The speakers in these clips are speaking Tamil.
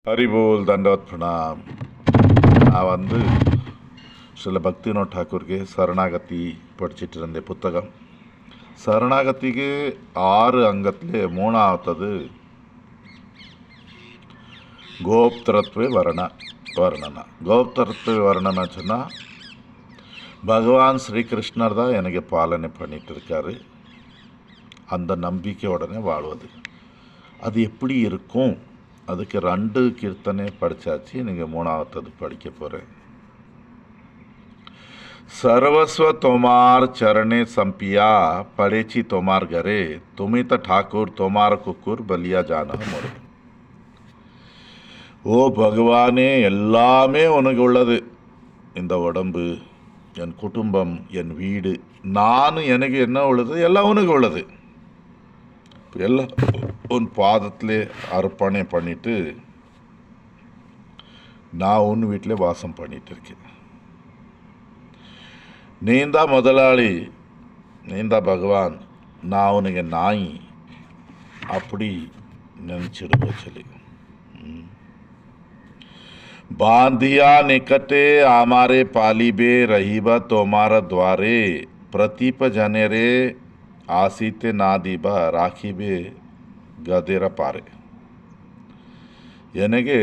ஹரிபோல் தண்டவத் பிரணாம். நான் சில பக்திவினோத் டாக்கூருக்கு சரணாகதி படிச்சுட்டு இருந்தேன் புத்தகம். சரணாகதிக்கு 6 அங்கத்திலே 3ஆவது கோப்தரத்வ வர்ணனா. கோப்தரத்வ வர்ணனை சொன்னால் பகவான் ஸ்ரீகிருஷ்ணர் தான் எனக்கு பாலனை பண்ணிட்டு இருக்காரு. அந்த நம்பிக்கையுடனே வாழ்வது அது எப்படி இருக்கும்? அதுக்கு 2 கீர்த்தனை படித்தாச்சு. நீங்கள் 3ஆவது படிக்க போகிறேன். सर्वस्व तोमार चरणे संपिया पड़ेची तोमार घरे तुम्हें तो ठाकुर तोमार कुकुर बलिया जाना मोरे. ஓ பகவானே, எல்லாமே உனக்கு உள்ளது. இந்த உடம்பு, என் குடும்பம், என் வீடு, நான், எனக்கு என்ன உள்ளது எல்லாம் உனக்கு உள்ளது. எல்லாம் உன் பாதத்திலே அர்ப்பணை பண்ணிட்டு நான் உன் வீட்டில் வாசம் பண்ணிட்டு இருக்கேன். நீந்தா முதலாளி, நீந்தா பகவான், நான் உனக்கு நாய் அப்படி நினச்சிடுங்க சொல்லி. बांधिया निकटे आमारे पालीबे रहीबा तोमारा द्वारे प्रतीप जनेरे आसीते नादीबा राखीबे गदेर पारे. எனக்கு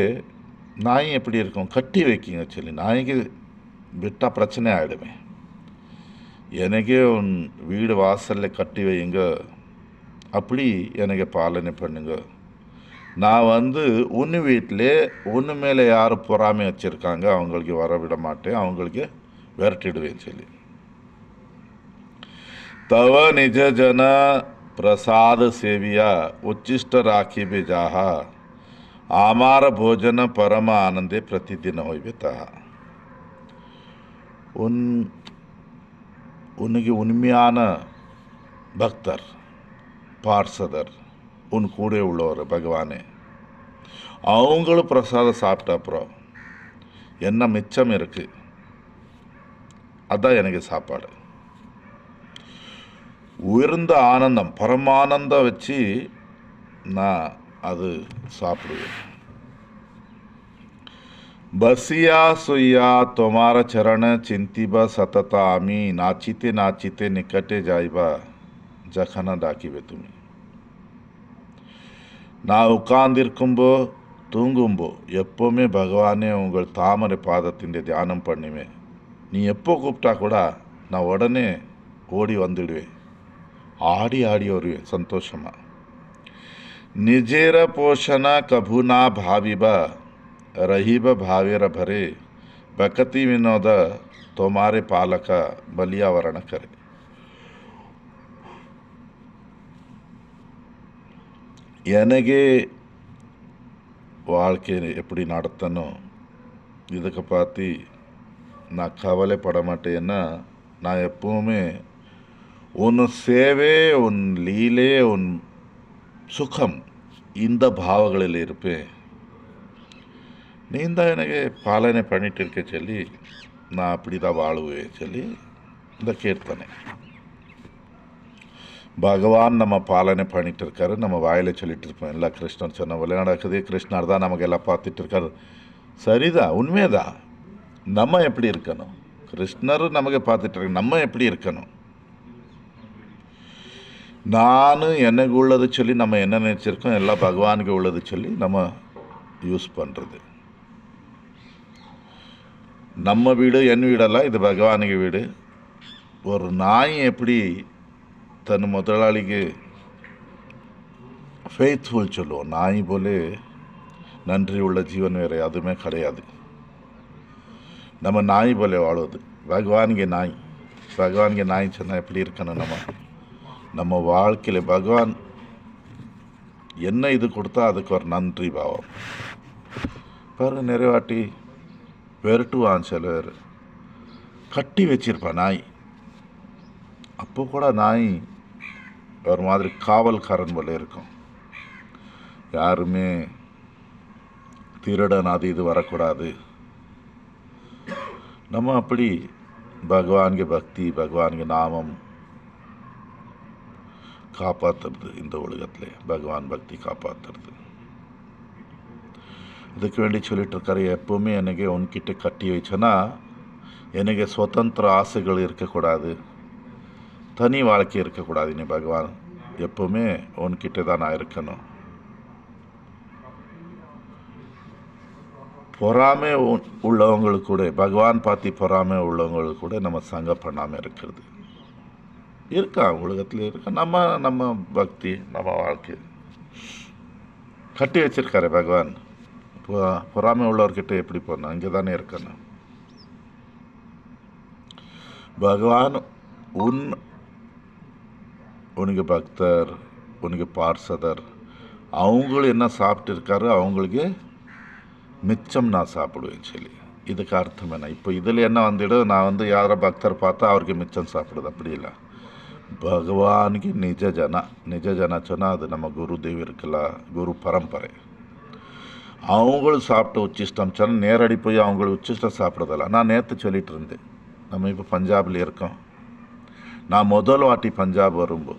நாய் எப்படி இருக்கும்? கட்டி வைக்கிங்க சொல்லி. நாய்க்கு விட்டால் பிரச்சனை ஆகிடுவேன். எனக்கே உன் வீடு வாசலில் கட்டி வைங்க, அப்படி எனக்கு பாலனை பண்ணுங்க. நான் உன் வீட்டில் ஒன்று மேலே யார் பொறாமை வச்சுருக்காங்க அவங்களுக்கு வரவிட மாட்டேன், அவங்களுக்கு விரட்டிடுவேன் சொல்லி. तव निज जन प्रसाद सेविया उच्चिष्ट राखी बे जाहा आमार भोजन परम आनंदे प्रतिदिन होइबे तहा. உனக்கு உண்மையான பக்தர், பார்சதர், உன் கூட உள்ளவர் பகவானே, அவங்களும் பிரசாதம் சாப்பிட்ட அப்புறம் என்ன மிச்சம் இருக்குது, அதான் எனக்கு சாப்பாடு. உயர்ந்த ஆனந்தம், பரமானந்தம் வச்சு நான் அது சாப்பிடுவேன். बसिया सुइया तुम्हारा चरण चिंतिबा सतत आमी नाचिते नाचिते निकटे जाइबा जखना डाकिबे तुमी. நான் உட்கார்ந்திருக்கும்போ தூங்கும்போ எப்போவுமே பகவானே உங்கள் தாமரை பாதத்தின் தியானம் பண்ணுவேன். நீ எப்போ கூப்பிட்டா கூட நான் உடனே ஓடி வந்துடுவேன், ஆடி ஆடி வருவேன் சந்தோஷமாக. நிஜேர போஷண கபுனா ಭಾವಿಬ ರಹಿಬ ಭಾವೇರ ಭರೆ ಬಕತಿ ವಿನೋದ ತೋಮಾರೆ ಪಾಲಕ ಬಲಿಯಾವರಣ ಕರೆ. எனக்கு வாழ்க்கை எப்படி நடத்தணும் இதுக்கு பார்த்து நான் கவலைப்பட மாட்டேன்னா, நான் எப்பவுமே உன் சேவை, உன் லீலே, உன் சுகம், இந்த பாவங்களில் இருப்பேன். நீ தான் எனக்கு பாலனை பண்ணிட்டு இருக்க சொல்லி நான் அப்படி தான் வாழுவேன் சொல்லி இந்த கீர்த்தனை. பகவான் நம்ம பாலனை பண்ணிட்டு இருக்காரு, நம்ம வாயில் சொல்லிட்டு இருப்போம் எல்லாம் கிருஷ்ணர் சொன்ன போல நடக்குது, கிருஷ்ணர் தான் நமக்கு எல்லாம் பார்த்துட்டு இருக்காரு. சரிதான், உண்மைதான். நம்ம எப்படி இருக்கணும்? கிருஷ்ணர் நமக்கு பார்த்துட்டு இருக்க, நம்ம எப்படி இருக்கணும்? நான் எனக்கு உள்ளது சொல்லி நம்ம என்ன நினச்சிருக்கோம், எல்லாம் பகவானுக்கு உள்ளது சொல்லி நம்ம யூஸ் பண்ணுறது. நம்ம வீடு, என் வீடெல்லாம் இது பகவானுக்கு வீடு. ஒரு நாய் எப்படி தன் முதலாளிக்கு ஃபெய்த்ஃபுல் சொல்லுவோம், நாய் போலே நன்றி உள்ள ஜீவன் வேறு எதுவுமே கிடையாது. நம்ம நாய் போல வாழுவது. பகவானுக்கு நாய் சொன்னால் எப்படி இருக்கணும்? நம்ம வாழ்க்கையில் பகவான் என்ன இது கொடுத்தா அதுக்கு ஒரு நன்றி பாவம். பாருங்க, நிறைவாட்டி விரட்டுவான், சிலர் கட்டி வச்சிருப்பான் நாய். அப்போ கூட நாய் ஒரு மாதிரி காவல்காரன் போல இருக்கும். யாருமே திருடன் அது இது வரக்கூடாது. நம்ம அப்படி பகவானுக்கு பக்தி, பகவானுக்கு நாமம் காப்பாற்றுறது. இந்த உலகத்தில் பகவான் பக்தி காப்பாற்றுறது. இதுக்கு வேண்டி சொல்லிகிட்ருக்காரு, எப்போவுமே எனக்கு உன்கிட்ட கட்டி வச்சேன்னா எனக்கு சுதந்திர ஆசைகள் இருக்கக்கூடாது, தனி வாழ்க்கை இருக்கக்கூடாது. நீ பகவான் எப்போவுமே உன்கிட்ட தான் நான் இருக்கணும். பொறாமை உள்ளவங்களுக்கு கூட, பகவான் பார்த்து பொறாமை உள்ளவங்களுக்கு கூட நம்ம சங்கம் பண்ணாமல் இருக்கிறது இருக்கா, உலகத்தில் இருக்கா. நம்ம பக்தி, நம்ம வாழ்க்கை கட்டி வச்சிருக்காரு பகவான். பொறாமை உள்ளவர்கிட்ட எப்படி போனோம், இங்கே தானே இருக்கணும். பகவான் உனக்கு பக்தர், உனக்கு பார்சதர், அவங்களும் என்ன சாப்பிட்டு இருக்காரு, அவங்களுக்கு மிச்சம் நான் சாப்பிடுவேன் சொல்லி. இதுக்கு அர்த்தம் என்ன? இப்போ இதில் என்ன வந்துடும், நான் யாரை பக்தர் பார்த்தா அவருக்கு மிச்சம் சாப்பிடுது, அப்படி இல்லை. பகவானுக்கு நிஜ ஜன சொன்னால் அது நம்ம குருதேவ் இருக்குல்ல, குரு பரம்பரை, அவங்களும் சாப்பிட்டு உச்சிஷ்டம் சொன்னால் நேரடி போய் அவங்களுக்கு உச்சிஷ்டம் சாப்பிட்றதில்ல. நான் நேற்று சொல்லிகிட்டு இருந்தேன், நம்ம இப்போ பஞ்சாபில் இருக்கோம். நான் முதல் வாட்டி பஞ்சாப் வரும்போ,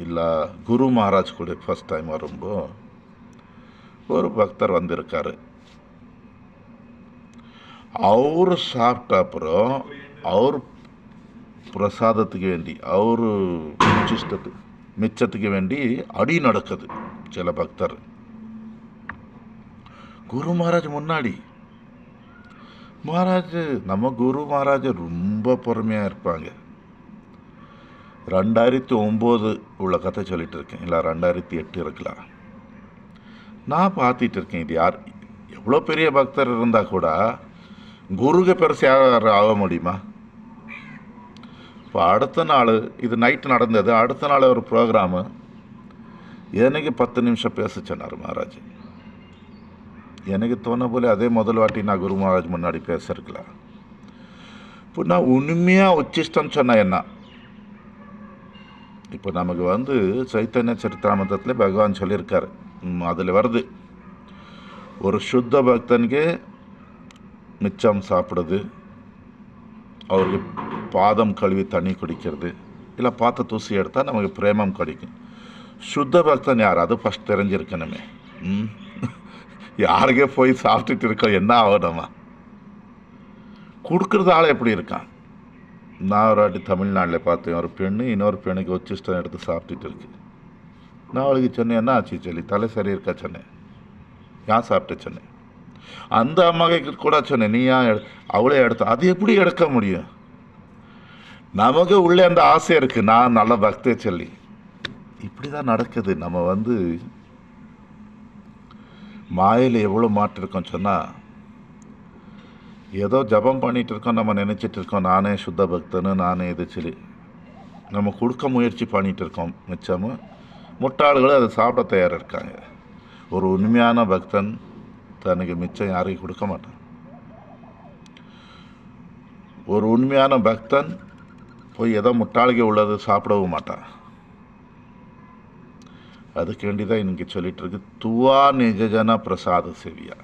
இல்லை குரு மகாராஜ் கூட ஃபஸ்ட் டைம் வரும்போ ஒரு பக்தர் வந்திருக்காரு. அவர் சாப்பிட்ட அப்புறம் அவர் பிரசாதத்துக்கு வேண்டி, அவர் மிச்சத்துக்கு வேண்டி அடி நடக்குது சில பக்தர் குரு மகாராஜ் முன்னாடி. நம்ம குரு மகாராஜ் ரொம்ப பொறுமையாக இருப்பாங்க. 2009 உள்ள கதை சொல்லிட்டு இருக்கேன், இல்லை 2008 இருக்கலாம். நான் பார்த்துட்டு இருக்கேன், இது யார் எவ்வளோ பெரிய பக்தர் இருந்தால் கூட குருக பெருசு யார் ஆக முடியுமா? இப்போ அடுத்த நாள், இது நைட்டு நடந்தது, அடுத்த நாள் ஒரு ப்ரோக்ராமு, எனக்கு 10 நிமிஷம் பேச சொன்னார் மகாராஜ். எனக்கு தோண போல அதே முதல் வாட்டி நான் குரு மகாராஜ் முன்னாடி பேசிருக்கலாம். இப்போ நான் உண்மையாக உச்சிஷ்டம் சொன்னேன் என்ன? இப்போ நமக்கு சைத்தன்ய சரித்திராமத்தில் பகவான் சொல்லியிருக்காரு, அதில் வருது, ஒரு சுத்த பக்தனுக்கு மிச்சம் சாப்பிடுறது, அவருக்கு பாதம் கழுவி தண்ணி குடிக்கிறது, இல்லை பார்த்த தூசி எடுத்தால் நமக்கு பிரேமம் கிடைக்கும். சுத்த பக்தன் யார், அது ஃபஸ்ட் தெரிஞ்சிருக்கணுமே. யாருக்கே போய் சாப்பிட்டுட்டு இருக்கோம், என்ன ஆகணுமா? கொடுக்குறது ஆள் எப்படி இருக்கான்? நான் ஒரு வாட்டி தமிழ்நாட்டில் பார்த்தேன், ஒரு பெண்ணு இன்னொரு பெண்ணுக்கு உச்சிஷ்டம் எடுத்து சாப்பிட்டுட்டு இருக்கு. நான் அவளுக்கு சொன்னேன், என்ன ஆச்சு சொல்லி, தலை சரி இருக்கா சொன்னேன், ஏன் சாப்பிட்டு சொன்னேன். அந்த அம்மாவுக்கு கூட சொன்னேன், நீ ஏன் அவளே எடுத்த, அது எப்படி எடுக்க முடியும்? நமக்கு உள்ளே அந்த ஆசை இருக்குது, நான் நல்ல பக்தே சொல்லி. இப்படி தான் நடக்குது. நம்ம மாயில் எவ்வளோ மாட்டிருக்கோம் சொன்னால், ஏதோ ஜபம் பண்ணிகிட்டு இருக்கோம், நம்ம நினச்சிட்டு இருக்கோம் நானே சுத்த பக்தன்னு, நானே இது சொல்லி நம்ம கொடுக்க முயற்சி பண்ணிகிட்டு இருக்கோம். மிச்சமும் முட்டாள்களும் அதை சாப்பிட தயாராக இருக்காங்க. ஒரு உண்மையான பக்தன் தனக்கு மிச்சம் யாரையும் கொடுக்க மாட்டான். ஒரு உண்மையான பக்தன் போய் ஏதோ முட்டாளிಗೆ உள்ளது சாப்பிடவும் மாட்டான். அதுக்கு வேண்டிதான் இன்னைக்கு சொல்லிட்டு இருக்கு, துவா நிஜ ஜன பிரசாத சேவியா.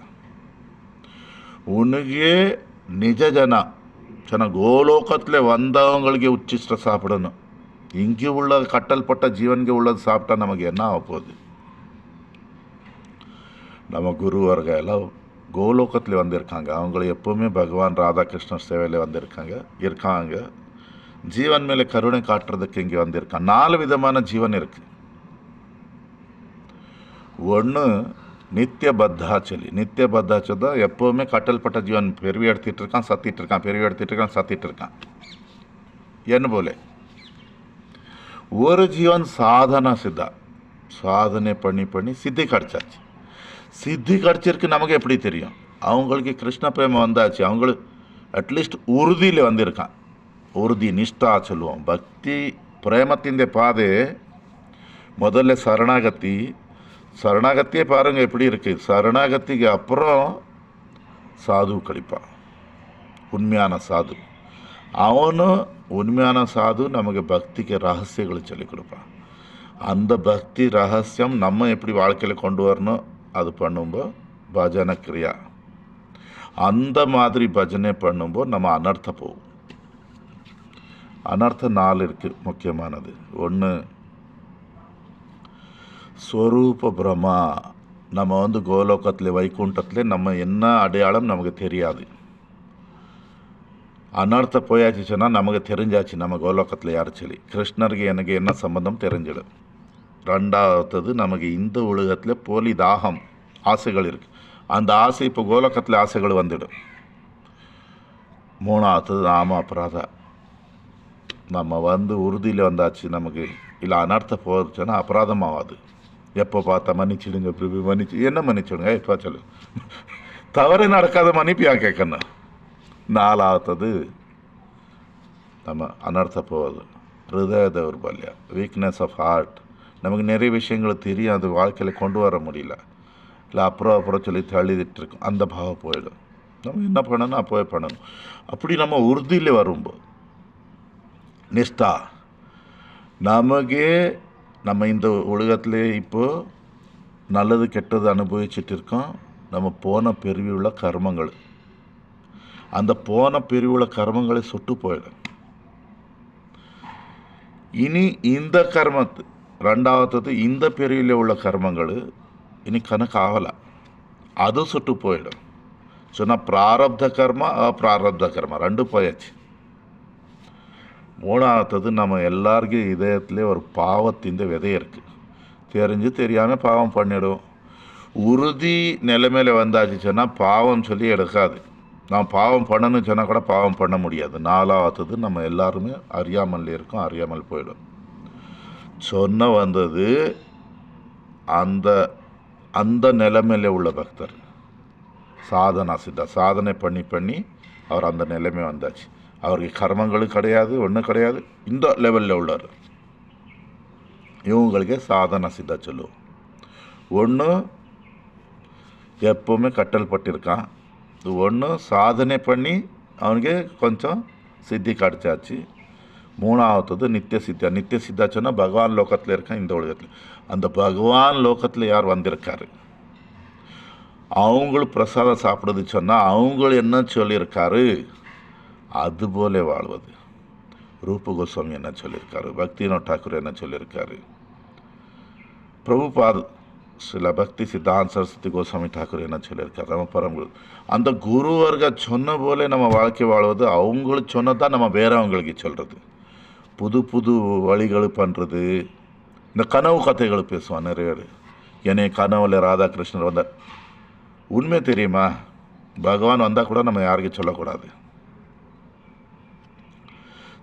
உனಗೆ நிஜ ஜன கோலோகத்தில் வந்தவங்களுக்கு உச்சிஷ்ட சாப்பிடணும். இங்கே உள்ள கட்டல்பட்ட ஜீவன்ಗೆ உள்ளது சாப்பிட்டா நமக்கு என்ன ஆக போகுது? நம்ம குருவர்கள் எல்லாம் கோலோகத்தில் வந்திருக்காங்க, அவங்கள எப்போவுமே பகவான் ராதாகிருஷ்ணர் சேவையில் இருக்காங்க. ஜீவன் மேலே கருணை காட்டுறதுக்கு இங்கே வந்திருக்காங்க. 4 விதமான ஜீவன் இருக்குது. ஒன்று நித்திய பத்தாச்சலி எப்போவுமே கட்டல்பட்ட ஜீவன் பெருவி எடுத்துகிட்டு இருக்கான், சத்திட்டு இருக்கான் என்ன போல. ஒரு ஜீவன் சாதனை பண்ணி சித்தி கிடச்சாச்சு. சித்தி கிடச்சிருக்கு நமக்கு எப்படி தெரியும்? அவங்களுக்கு கிருஷ்ண பிரேமம் வந்தாச்சு, அவங்களுக்கு அட்லீஸ்ட் உறுதியில் வந்திருக்கான். உறுதி நிஷ்டா சொல்லுவோம். பக்தி பிரேமத்தின் பாதை முதல்ல சரணாகத்தியே பாருங்கள் எப்படி இருக்குது. சரணாகத்திக்கு அப்புறம் சாது கழிப்பான், உண்மையான சாது. அவனும் உண்மையான சாது நமக்கு பக்திக்கு ரகசியங்களை சொல்லிக் கொடுப்பான். அந்த பக்தி ரகசியம் நம்ம எப்படி வாழ்க்கையில் கொண்டு வரணும், அது பண்ணும்போது பஜனை கிரியா. அந்த மாதிரி பஜனை பண்ணும்போது நம்ம அனர்த்தம் போகும். அனர்த்தம் 4 இருக்குது முக்கியமானது. ஒன்று ஸ்வரூப பிரமா, நம்ம வந்து கோலோகத்தில் வைகுண்டத்தில் நம்ம என்ன அடையாளம் நமக்கு தெரியாது. அனர்த்த போயாச்சுன்னா நமக்கு தெரிஞ்சாச்சு நம்ம கோலோகத்தில் யார் சொல்லி. கிருஷ்ணருக்கு எனக்கு என்ன சம்பந்தம் தெரிஞ்சிடும். ரெண்டாவது நமக்கு இந்த உலகத்தில் போலி தாகம் ஆசைகள் இருக்குது. அந்த ஆசை இப்போ கோலோகத்தில் ஆசைகள் வந்துடும். மூணாவது நாம அபராதம். நம்ம வந்து உறுதியில் வந்தாச்சு நமக்கு இல்லை அனர்த்த போச்சுன்னா அபராதம் ஆகாது. எப்போ பார்த்தா மன்னிச்சிடுங்க பிரபு மன்னிச்சு என்ன மன்னிச்சிடுங்க எப்போ சொல்லு தவறு நடக்காத மன்னிப்பியா கேட்கணும். நாலாவது நம்ம அனர்த்த போகுது ஹிருதய தௌர்பல்யா வீக்னஸ் ஆஃப் ஹார்ட். நமக்கு நிறைய விஷயங்கள் தெரியும், அது வாழ்க்கையில் கொண்டு வர முடியல, இல்லை அப்புறம் சொல்லி தள்ளிட்டு இருக்கோம். அந்த பாவம் போயிடும். நம்ம என்ன பண்ணணும் அப்போவே பண்ணணும். அப்படி நம்ம உறுதியில் வரும்போது நிஷ்டா நமக்கே நம்ம இந்த உலகத்திலே இப்போது நல்லது கெட்டது அனுபவிச்சுட்டு இருக்கோம். நம்ம போன பிரிவுள்ள கர்மங்கள், அந்த போன பிரிவுள்ள கர்மங்களை சுட்டு போயிடும். இனி இந்த கர்மத்து ரெண்டாவது இந்த பிரிவில் உள்ள கர்மங்கள் இனி கணக்கு ஆகலை, அது சுட்டு போயிடும். சொன்னால் பிராரப்த கர்மா அப்பிராரப்த கர்மா ரெண்டு போயாச்சு. மூணாவது நம்ம எல்லாருக்கும் இதயத்திலே ஒரு பாவத்தின் விதை இருக்குது. தெரிஞ்சு தெரியாமல் பாவம் பண்ணிடும். உறுதி நிலைமையில் வந்தாச்சு சொன்னால் பாவம் சொல்லி எடுக்காது. நான் பாவம் பண்ணணும்னு சொன்னால் கூட பாவம் பண்ண முடியாது. நாலாவது நம்ம எல்லாருமே அறியாமல் இருக்கோம், அறியாமல் போயிடும். சொன்ன வந்தது அந்த அந்த நிலைமையில் உள்ள பக்தர் சாதனா சித்தா சாதனை பண்ணி அவர் அந்த நிலைமை வந்தாச்சு. அவருக்கு கர்மங்களும் கிடையாது, ஒன்றும் கிடையாது. இந்த லெவலில் உள்ளார். இவங்களுக்கே சாதனா சித்தா சொல்லுவோம். ஒன்று எப்போவுமே கட்டல் பட்டிருக்கான், ஒன்று சாதனை பண்ணி அவனுக்கு கொஞ்சம் சித்தி கிடச்சாச்சு. மூணாவது நித்திய சித்தா. நித்திய சித்தா சொன்னால் பகவான் லோகத்தில் இருக்கான் இந்த உலகத்தில். அந்த பகவான் லோகத்தில் யார் வந்திருக்காரு, அவங்களும் பிரசாதம் சாப்பிடுது சொன்னால் அவங்களும் என்ன சொல்லியிருக்காரு அதுபோல வாழ்வது. ரூப கோஸ்வாமி என்ன சொல்லியிருக்காரு, பக்திவினோத் டாக்கூர் என்ன சொல்லியிருக்காரு, பிரபுபாத் சில பக்தி சித்தாந்த சரஸ்வதி கோஸ்வாமி டாக்கூர் என்ன சொல்லியிருக்காரு, நம்ம பரம்பரை அந்த குருவர்கள் சொன்ன போல நம்ம வாழ்க்கை வாழ்வது. அவங்களுக்கு சொன்னதான் நம்ம வேறவங்களுக்கு சொல்கிறது. புது புது வழிகள் பண்ணுறது. இந்த கனவு கதைகள் பேசுவான் நிறைய பேர். என்னை கனவுல ராதாகிருஷ்ணர் வந்தார். உண்மை தெரியுமா, பகவான் வந்தால் கூட நம்ம யாருக்கும் சொல்லக்கூடாது.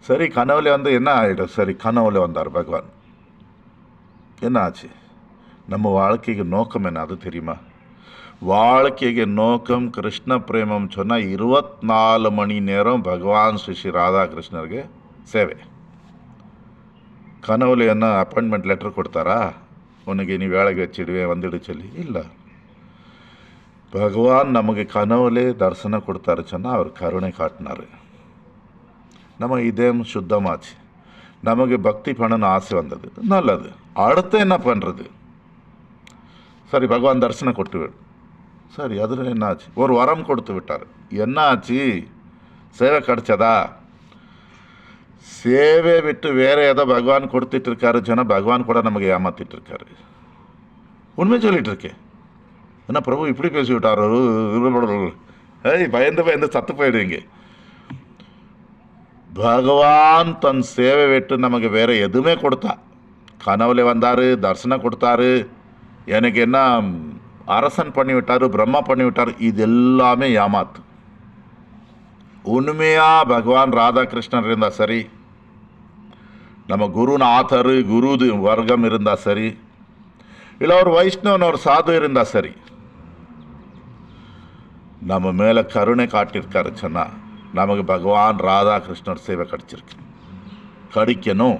சரி கனவுல வந்து என்ன ஆகிடும், சரி கனவுல வந்தார் பகவான், என்ன ஆச்சு? நம்ம வாழ்க்கைக்கு நோக்கம் என்ன அது தெரியுமா? வாழ்க்கைக்கு நோக்கம் கிருஷ்ண பிரேமம் சொன்னால் 24 மணி நேரம் பகவான் ஸ்ரீ ராதாகிருஷ்ணருக்கு சேவை. கனவுல என்ன அப்பாயின்மெண்ட் லெட்டர் கொடுத்தாரா, உனக்கு இனி வேலைக்கு வச்சிடுவேன் வந்துடு சொல்லி? இல்லை. பகவான் நமக்கு கனவுலே தரிசனம் கொடுத்தாரு சொன்னால் அவர் கருணை காட்டினார். நம்ம இதயம் சுத்தமாச்சு, நமக்கு பக்தி பண்ணணும்னு ஆசை வந்தது, நல்லது. அடுத்து என்ன பண்ணுறது? சரி பகவான் தரிசனம் கொடுத்து விடு. சரி அதில் என்ன ஆச்சு? ஒரு வரம் கொடுத்து விட்டார். என்ன ஆச்சு? சேவை கிடைச்சதா? சேவை விட்டு வேறு ஏதோ பகவான் கொடுத்துட்டு இருக்காரு சொன்னால் பகவான் கூட நமக்கு ஏமாத்திட்டு இருக்காரு. உண்மை சொல்லிட்டு இருக்கேன். என்ன பிரபு இப்படி பேசி விட்டாரு, பயந்து சத்து போயிடுவீங்க. பகவான் தன் சேவை விட்டு நமக்கு வேறு எதுவுமே கொடுத்தா. கனவுல வந்தார், தரிசனம் கொடுத்தாரு, எனக்கு என்ன அரசன் பண்ணிவிட்டார், பிரம்மா பண்ணிவிட்டார், இது எல்லாமே ஏமாத்து. உண்மையாக பகவான் ராதாகிருஷ்ணர் இருந்தால் சரி, நம்ம குருநாதர் குரு வர்க்கம் இருந்தால் சரி, இல்லை ஒரு வைஷ்ணவன் ஒரு சாது இருந்தால் சரி, நம்ம மேலே கருணை காட்டியிருக்காரு சொன்னால் நமக்கு பகவான் ராதாகிருஷ்ணர் சேவை கிடச்சிருக்கு. கிடைக்கணும்,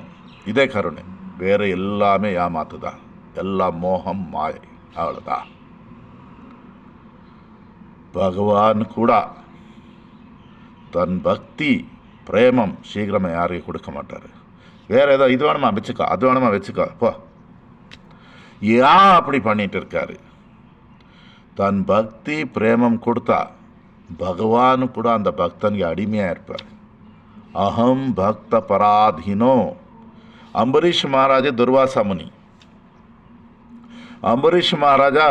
இதே கருணை. வேறு எல்லாமே ஏமாத்து தான், எல்லாம் மோகம் மாயை, அவ்வளோதான். பகவான் கூட தன் பக்தி பிரேமம் சீக்கிரமாக யாரையும் கொடுக்க மாட்டார். வேறு ஏதோ இது வேணுமா வச்சுக்கோ, அது வேணுமா வச்சுக்கோ போ. ஏன் அப்படி பண்ணிட்டு இருக்காரு? தன் பக்தி பிரேமம் கொடுத்தா பகவான் கூட அந்த பக்தனுக்கு அடிமையாக இருப்பார். அகம் பக்த பராதீனோ. அம்பரீஷ் மகாராஜ துர்வாசா முனி அம்பரீஷ் மகாராஜா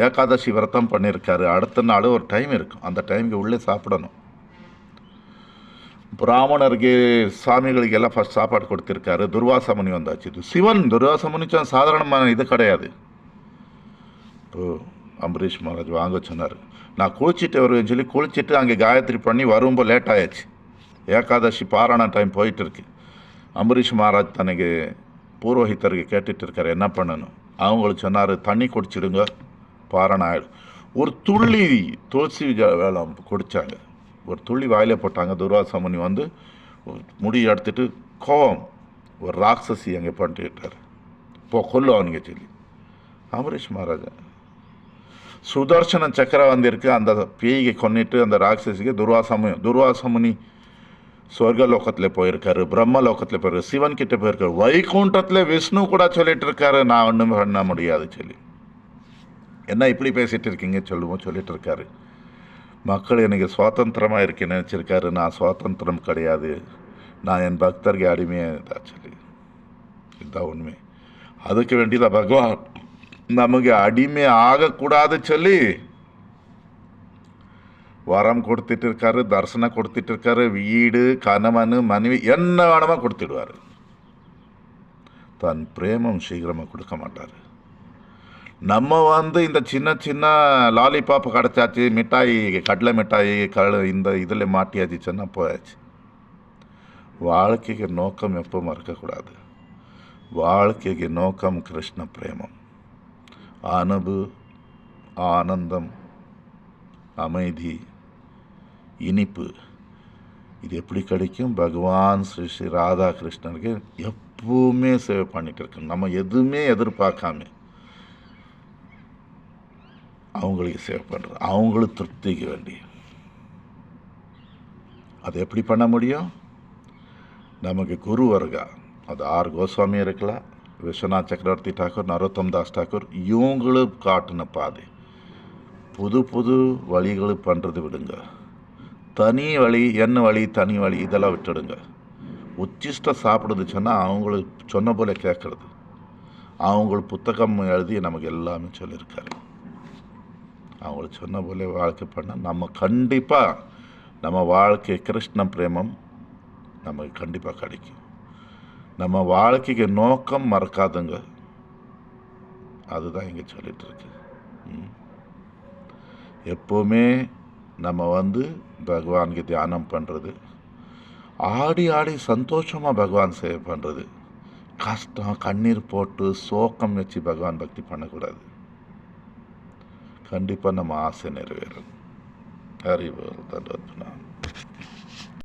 ஏகாதசி விரதம் பண்ணியிருக்காரு. அடுத்த நாள் ஒரு டைம் இருக்கும், அந்த டைமுக்கு உள்ளே சாப்பிடணும். பிராமணருக்கு சாமிகளுக்கு எல்லாம் ஃபஸ்ட் சாப்பாடு கொடுத்துருக்காரு. துர்வாச முனி வந்தாச்சு. இது சிவன். துர்வாச முனிச்சா சாதாரணமான இது கிடையாது. இப்போ அம்பரீஷ் மகாராஜ் வாங்க சொன்னார். நான் குளிச்சுட்டு வருவேன்னு சொல்லி குளிச்சுட்டு அங்கே காயத்ரி பண்ணி வரும்போது லேட் ஆயாச்சு. ஏகாதசி பாராயண டைம் போயிட்டு இருக்கு. அம்பரீஷ் மகாராஜ் தனக்கு பூர்வஹித்தருக்கு கேட்டுட்டு இருக்காரு என்ன பண்ணணும். அவங்களுக்கு சொன்னார், தண்ணி குடிச்சிடுங்க, பாராயணம் ஆகிடும். ஒரு துள்ளி துளசி வேலை குடித்தாங்க. ஒரு துள்ளி வாயிலே போட்டாங்க. துர்வாச முனி வந்து முடி எடுத்துட்டு கோவம், ஒரு ராட்சசி அங்கே பண்ணிட்டுட்டார், கொல்லும் அவனுங்க சொல்லி. அம்பரீஷ் மகாராஜா சுதர்சன சக்கரம் வந்திருக்கு, அந்த பேய்கை கொன்னிட்டு அந்த ராட்சசிக்கு துர்வாச முனி சொர்க்கலோகத்தில் போயிருக்காரு, பிரம்ம லோகத்தில் போயிருக்காரு, சிவன் கிட்ட போயிருக்காரு, வைகுண்டத்தில் விஷ்ணு கூட சொல்லிட்டு இருக்காரு நான் ஒன்றும் பண்ண முடியாது சொல்லி. என்ன இப்படி பேசிட்டு இருக்கீங்க சொல்லிட்டு இருக்காரு. மக்கள் எனக்கு சுவாதந்திரமாக இருக்கேன்னு நினச்சிருக்காரு. நான் சுவாதந்திரம் கிடையாது, நான் என் பக்தருக்கு அடிமையாக சொல்லி. இதுதான் உண்மை. அதுக்கு வேண்டியதான் பகவான் நமக்கு அடிமை ஆகக்கூடாது சொல்லி வரம் கொடுத்துட்டு இருக்காரு, தரிசனம் கொடுத்துட்டு இருக்காரு. வீடு, கணவன், மனைவி என்ன வேணுமா கொடுத்துடுவார். தன் பிரேமம் சீக்கிரமாக கொடுக்க மாட்டார். நம்ம இந்த சின்ன சின்ன லாலிபாப் கிடச்சாச்சு, மிட்டாய், கடலை மிட்டாய் இந்த இதில் மாட்டியாச்சுன்னா போயாச்சு. வாழ்க்கைக்கு நோக்கம் எப்போ மறக்கக்கூடாது. வாழ்க்கைக்கு நோக்கம் கிருஷ்ண பிரேமம், அனுபு, ஆனந்தம், அமைதி, இனிப்பு. இது எப்படி கிடைக்கும்? பகவான் ஸ்ரீ ஸ்ரீ ராதாகிருஷ்ணருக்கு எப்பவுமே சேவை பண்ணிட்டு இருக்கணும். நம்ம எதுவுமே எதிர்பார்க்காம அவங்களுக்கு சேவை பண்ணுறது, அவங்களுக்கு திருப்திக்கு வேண்டி. அது எப்படி பண்ண முடியும்? நமக்கு குரு வருகா, அது ஆர் கோஸ்வாமி இருக்கலாம், விஸ்வநாத் சக்கரவர்த்தி டாக்கூர், நரோத்தம் தாஸ் டாக்கூர், இவங்களும் காட்டின பாதை. புது புது வழிகளை பண்ணுறது விடுங்க. தனி வழி, என்ன வழி, தனி வழி இதெல்லாம் விட்டுடுங்க. உச்சிஷ்ட சாப்பிடுது சொன்னால் அவங்களுக்கு சொன்ன போல கேட்குறது. அவங்களுக்கு புத்தகம் எழுதி நமக்கு எல்லாமே சொல்லியிருக்காரு. அவங்களுக்கு சொன்ன போல வாழ்க்கை பண்ண நம்ம கண்டிப்பாக நம்ம வாழ்க்கை கிருஷ்ண பிரேமம் நமக்கு கண்டிப்பாக கிடைக்கும். நம்ம வாழ்க்கைக்கு நோக்கம் மறக்காதுங்க. அதுதான் இங்கே சொல்லிட்டு இருக்கு. எப்போவுமே நம்ம பகவானுக்கு தியானம் பண்ணுறது, ஆடி ஆடி சந்தோஷமாக பகவான் சேவை பண்ணுறது. கஷ்டம், கண்ணீர் போட்டு சோகம் வச்சு பகவான் பக்தி பண்ணக்கூடாது. கண்டிப்பாக நம்ம ஆசை நிறைவேறும். அறிவு தண்டோத்னா.